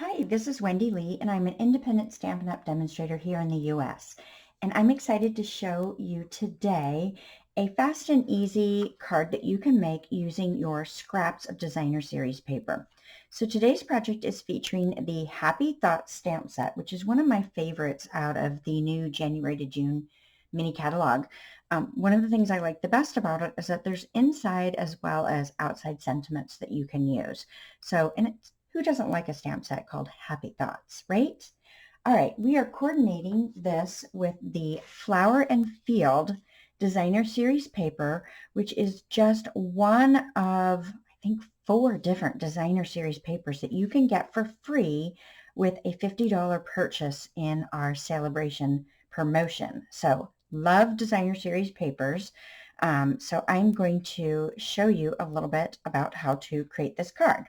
Hi, this is Wendy Lee, and I'm an independent Stampin' Up! Demonstrator here in the US. And I'm excited to show you today a fast and easy card that you can make using your scraps of designer series paper. So today's project is featuring the Happy Thoughts stamp set, which is one of my favorites out of the new January to June mini catalog. One of the things I like the best about it is that there's inside as well as outside sentiments that you can use. So, and it's who doesn't like a stamp set called Happy Thoughts, right? All right, we are coordinating this with the Flower and Field Designer Series paper, which is just one of, I think, 4 different designer series papers that you can get for free with a $50 purchase in our celebration promotion. So love designer series papers. So I'm going to show you a little bit about how to create this card.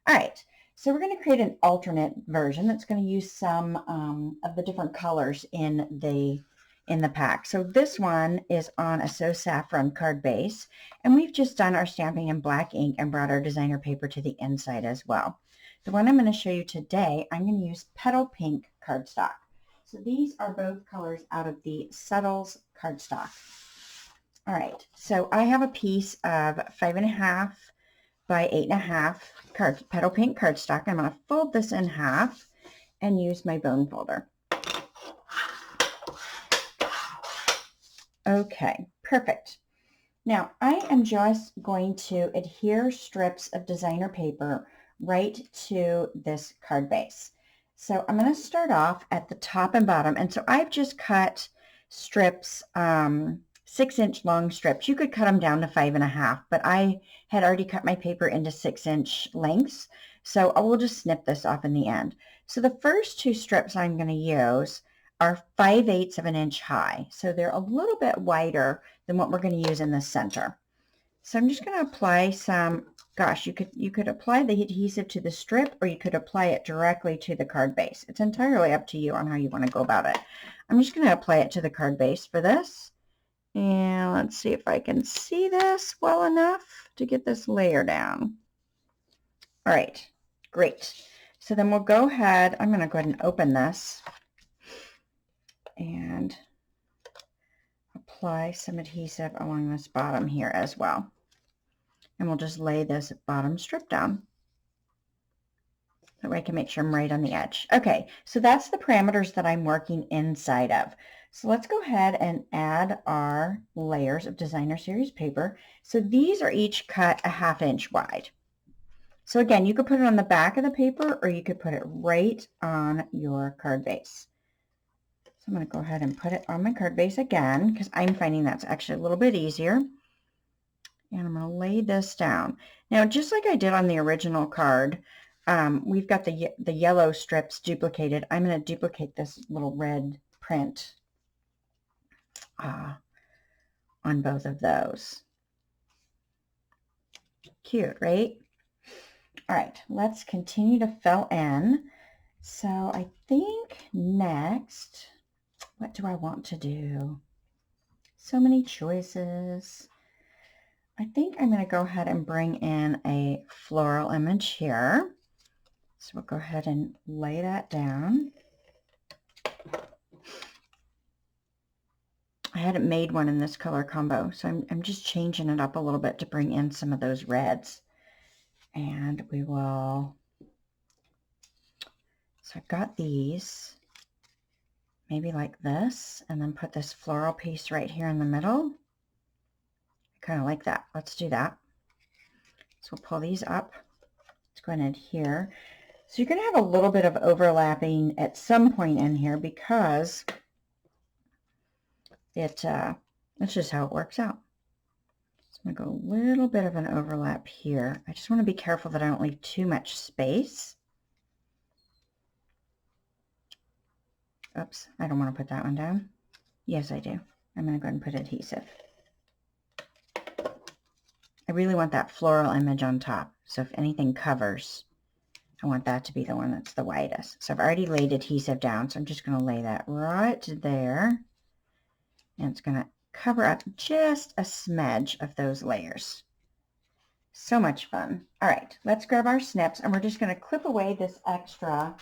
All right, so we're going to create an alternate version that's going to use some of the different colors in the pack. So this one is on a Saffron card base, and we've just done our stamping in black ink and brought our designer paper to the inside as well. The one I'm going to show you today, I'm going to use Petal Pink cardstock. So these are both colors out of the Subtles cardstock. All right, so I have a piece of 5.5 by 8.5 Petal Pink cardstock. I'm going to fold this in half and use my bone folder. Okay, perfect. Now I am just going to adhere strips of designer paper right to this card base. So I'm going to start off at the top and bottom, and so I've just cut strips, 6-inch long strips. You could cut them down to 5.5, but I had already cut my paper into 6-inch lengths, so I will just snip this off in the end. So the first 2 strips I'm going to use are 5/8 of an inch high, so they're a little bit wider than what we're going to use in the center. So I'm just going to apply some, gosh, you could apply the adhesive to the strip, or you could apply it directly to the card base. It's entirely up to you on how you want to go about it. I'm just going to apply it to the card base for this. And let's see if I can see this well enough to get this layer down. All right, great. So then we'll go ahead, I'm going to go ahead and open this and apply some adhesive along this bottom here as well. And we'll just lay this bottom strip down. That way I can make sure I'm right on the edge. Okay, so that's the parameters that I'm working inside of. So let's go ahead and add our layers of designer series paper. So these are each cut a 1/2 inch wide. So again, you could put it on the back of the paper, or you could put it right on your card base. So I'm going to go ahead and put it on my card base again, because I'm finding that's actually a little bit easier. And I'm going to lay this down. Now, just like I did on the original card, we've got the yellow strips duplicated. I'm going to duplicate this little red print on both of those. Cute, right? All right, let's continue to fill in. So I think next, what do I want to do? So many choices. I think I'm going to go ahead and bring in a floral image here. So we'll go ahead and lay that down. I hadn't made one in this color combo, so I'm just changing it up a little bit to bring in some of those reds. And we will, so I've got these, maybe like this, and then put this floral piece right here in the middle. I kind of like that. Let's do that. So we'll pull these up. Let's go ahead and adhere. So you're going to have a little bit of overlapping at some point in here, because that's just how it works out. So I'm going to go a little bit of an overlap here. I just want to be careful that I don't leave too much space. Oops, I don't want to put that one down. Yes, I do. I'm going to go ahead and put adhesive. I really want that floral image on top. So if anything covers, I want that to be the one that's the widest. So I've already laid adhesive down, so I'm just going to lay that right there. And it's going to cover up just a smidge of those layers. So much fun. All right, let's grab our snips, and we're just going to clip away this extra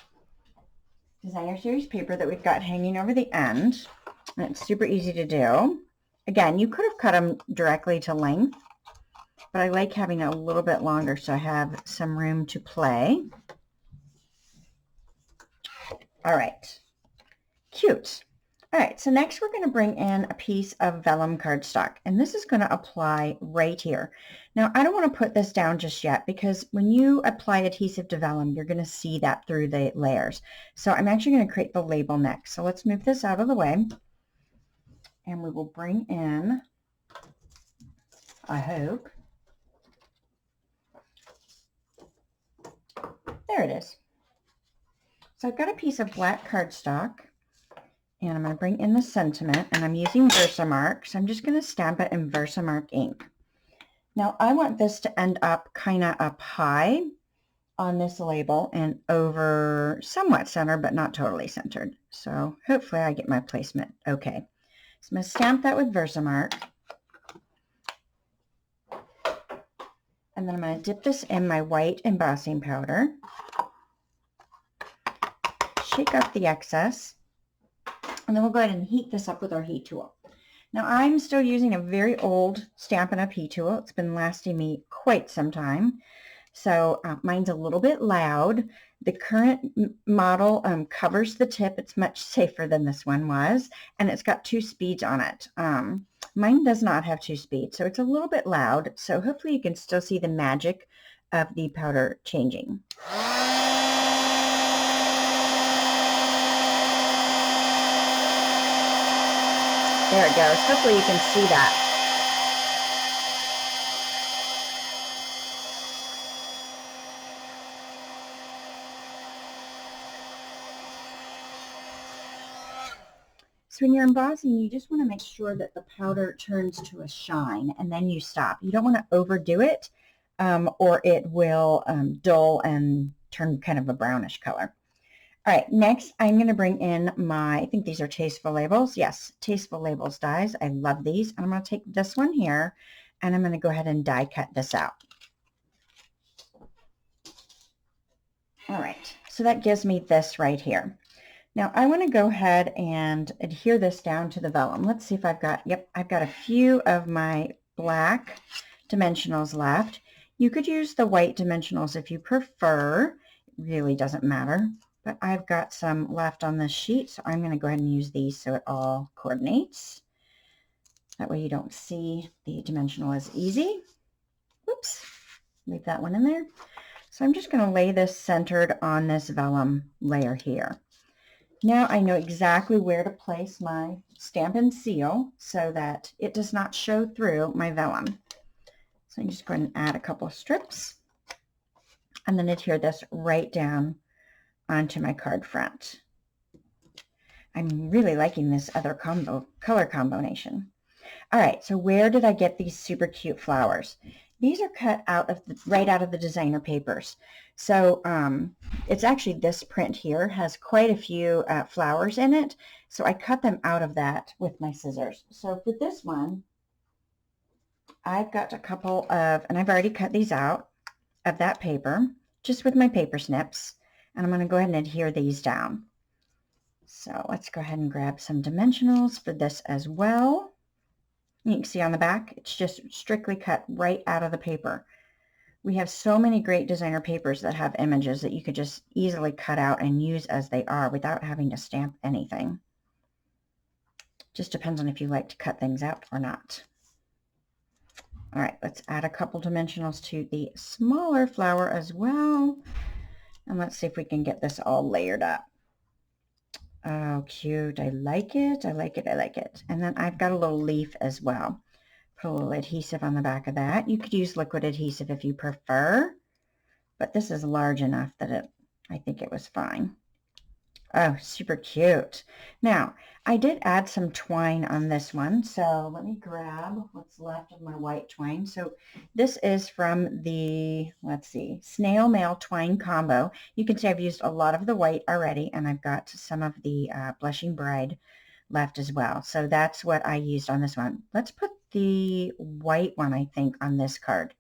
designer series paper that we've got hanging over the end. And it's super easy to do. Again, you could have cut them directly to length, but I like having it a little bit longer so I have some room to play. All right, cute. All right, so next we're going to bring in a piece of vellum cardstock, and this is going to apply right here. Now, I don't want to put this down just yet because when you apply adhesive to vellum, you're going to see that through the layers. So I'm actually going to create the label next. So let's move this out of the way, and we will bring in, I hope, there it is. So I've got a piece of black cardstock, and I'm going to bring in the sentiment, and I'm using Versamark, so I'm just going to stamp it in Versamark ink. Now I want this to end up kind of up high on this label and over somewhat centered, but not totally centered. So hopefully I get my placement okay. So I'm going to stamp that with Versamark, and then I'm going to dip this in my white embossing powder, shake up the excess, and then we'll go ahead and heat this up with our heat tool. Now I'm still using a very old Stampin' Up! Heat tool. It's been lasting me quite some time. So mine's a little bit loud. The current model covers the tip. It's much safer than this one was, and it's got 2 speeds on it. Mine does not have 2 speeds, so it's a little bit loud. So hopefully you can still see the magic of the powder changing. There it goes. Hopefully you can see that. So when you're embossing, you just want to make sure that the powder turns to a shine, and then you stop. You don't want to overdo it, or it will dull and turn kind of a brownish color. All right, next I'm going to bring in my, I think these are Tasteful Labels. Yes, Tasteful Labels dies. I love these. And I'm going to take this one here, and I'm going to go ahead and die cut this out. All right, so that gives me this right here. Now I want to go ahead and adhere this down to the vellum. Let's see if I've got, yep, I've got a few of my black dimensionals left. You could use the white dimensionals if you prefer. It really doesn't matter. But I've got some left on this sheet, so I'm going to go ahead and use these so it all coordinates. That way you don't see the dimensional as easy. Whoops, leave that one in there. So I'm just going to lay this centered on this vellum layer here. Now I know exactly where to place my Stampin' Seal so that it does not show through my vellum. So I'm just going to add a couple of strips and then adhere this right down onto my card front. I'm really liking this other color combination. All right, so where did I get these super cute flowers? These are cut out of right out of the designer papers. So it's actually this print here has quite a few flowers in it. So I cut them out of that with my scissors. So for this one, I've got a couple of, and I've already cut these out of that paper, just with my paper snips. And I'm going to go ahead and adhere these down. So let's go ahead and grab some dimensionals for this as well. You can see on the back, it's just strictly cut right out of the paper. We have so many great designer papers that have images that you could just easily cut out and use as they are without having to stamp anything. Just depends on if you like to cut things out or not. All right, let's add a couple dimensionals to the smaller flower as well. And let's see if we can get this all layered up. Oh, cute. I like it. I like it. I like it. And then I've got a little leaf as well. Put a little adhesive on the back of that. You could use liquid adhesive if you prefer, but this is large enough that I think it was fine. Oh, super cute. Now, I did add some twine on this one, so let me grab what's left of my white twine. So this is from the, let's see, Snail Mail Twine Combo. You can see I've used a lot of the white already, and I've got some of the Blushing Bride left as well. So that's what I used on this one. Let's put the white one, I think, on this card.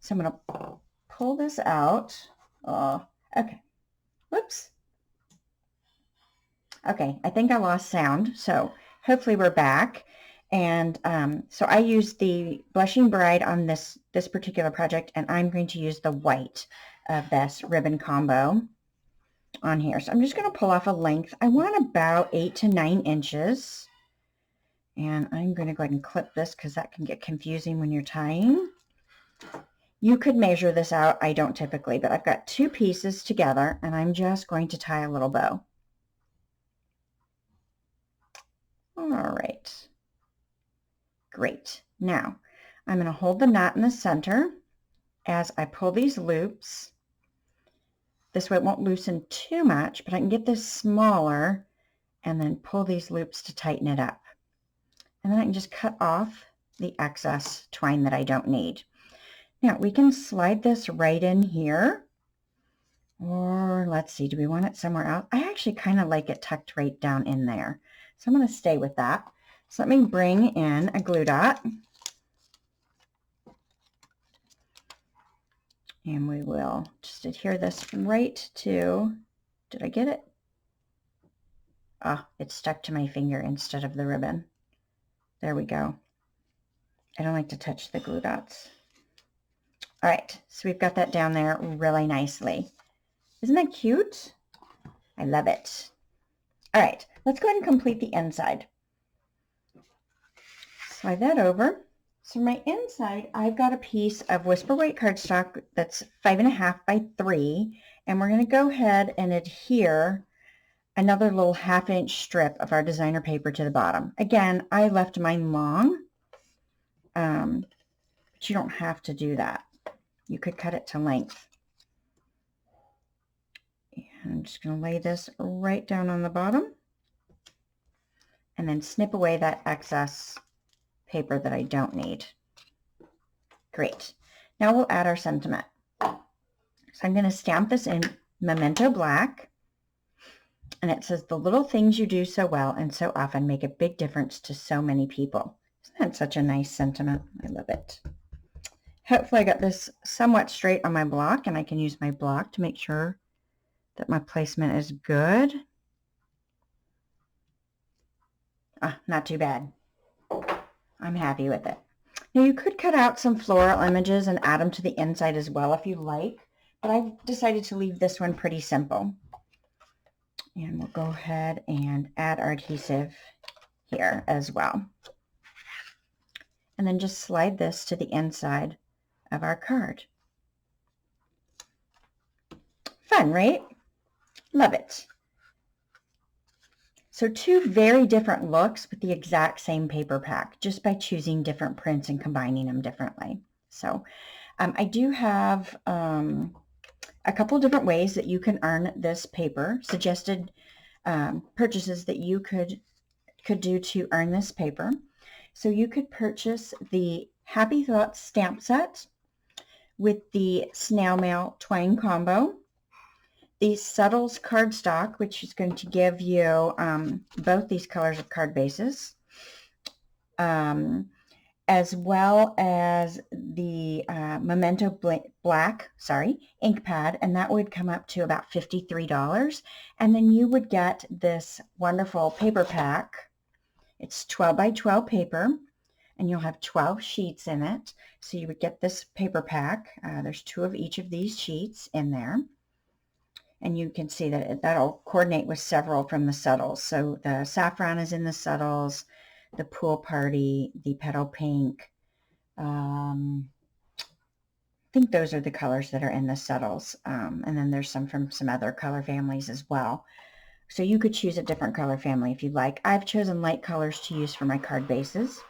So I'm going to pull this out. Oh, okay. Whoops. Okay, I think I lost sound, so hopefully we're back. And so I used the Blushing Bride on this particular project, and I'm going to use the white of this ribbon combo on here. So I'm just going to pull off a length. I want about 8 to 9 inches. And I'm going to go ahead and clip this because that can get confusing when you're tying. You could measure this out. I don't typically, but I've got 2 pieces together, and I'm just going to tie a little bow. All right. Great. Now, I'm going to hold the knot in the center as I pull these loops. This way it won't loosen too much, but I can get this smaller and then pull these loops to tighten it up. And then I can just cut off the excess twine that I don't need. Now, we can slide this right in here. Or let's see, do we want it somewhere else? I actually kind of like it tucked right down in there. So I'm going to stay with that. So let me bring in a glue dot. And we will just adhere this right to, did I get it? Ah, it stuck to my finger instead of the ribbon. There we go. I don't like to touch the glue dots. All right, so we've got that down there really nicely. Isn't that cute? I love it. All right, let's go ahead and complete the inside. Slide that over. So my inside, I've got a piece of Whisper White cardstock that's 5.5 by 3, and we're going to go ahead and adhere another little 1/2 inch strip of our designer paper to the bottom. Again, I left mine long, but you don't have to do that. You could cut it to length. And I'm just going to lay this right down on the bottom and then snip away that excess paper that I don't need. Great. Now we'll add our sentiment. So I'm going to stamp this in Memento Black. And it says, the little things you do so well and so often make a big difference to so many people. Isn't that such a nice sentiment? I love it. Hopefully I got this somewhat straight on my block, and I can use my block to make sure that my placement is good. Ah, not too bad. I'm happy with it. Now you could cut out some floral images and add them to the inside as well if you like, but I've decided to leave this one pretty simple. And we'll go ahead and add our adhesive here as well. And then just slide this to the inside of our card. Fun, right? Love it. So 2 very different looks with the exact same paper pack, just by choosing different prints and combining them differently. So I do have a couple different ways that you can earn this paper, suggested purchases that you could do to earn this paper. So you could purchase the Happy Thoughts stamp set with the Snail Mail twine combo, the Subtles cardstock, which is going to give you both these colors of card bases, as well as the Memento Black, ink pad, and that would come up to about $53. And then you would get this wonderful paper pack. It's 12 by 12 paper, and you'll have 12 sheets in it. So you would get this paper pack. There's 2 of each of these sheets in there. And you can see that that'll coordinate with several from the Subtles. So the Saffron is in the Subtles, the Pool Party, the Petal Pink. I think those are the colors that are in the Subtles. And then there's some from some other color families as well. So you could choose a different color family if you'd like. I've chosen light colors to use for my card bases.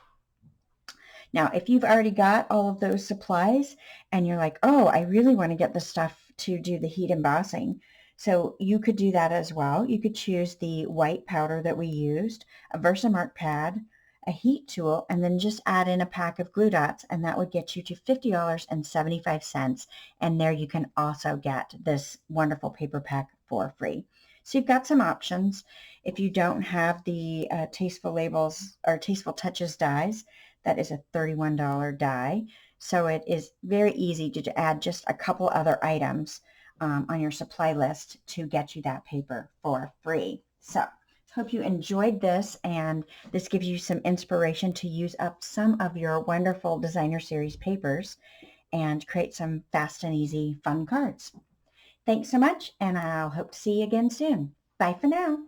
Now, if you've already got all of those supplies and you're like, oh, I really want to get the stuff to do the heat embossing, so you could do that as well. You could choose the white powder that we used, a Versamark pad, a heat tool, and then just add in a pack of glue dots, and that would get you to $50.75. And there you can also get this wonderful paper pack for free. So you've got some options. If you don't have the Tasteful Labels or Tasteful Touches dies, that is a $31 die. So it is very easy to add just a couple other items on your supply list to get you that paper for free. So hope you enjoyed this, and this gives you some inspiration to use up some of your wonderful designer series papers and create some fast and easy fun cards. Thanks so much, and I'll hope to see you again soon. Bye for now.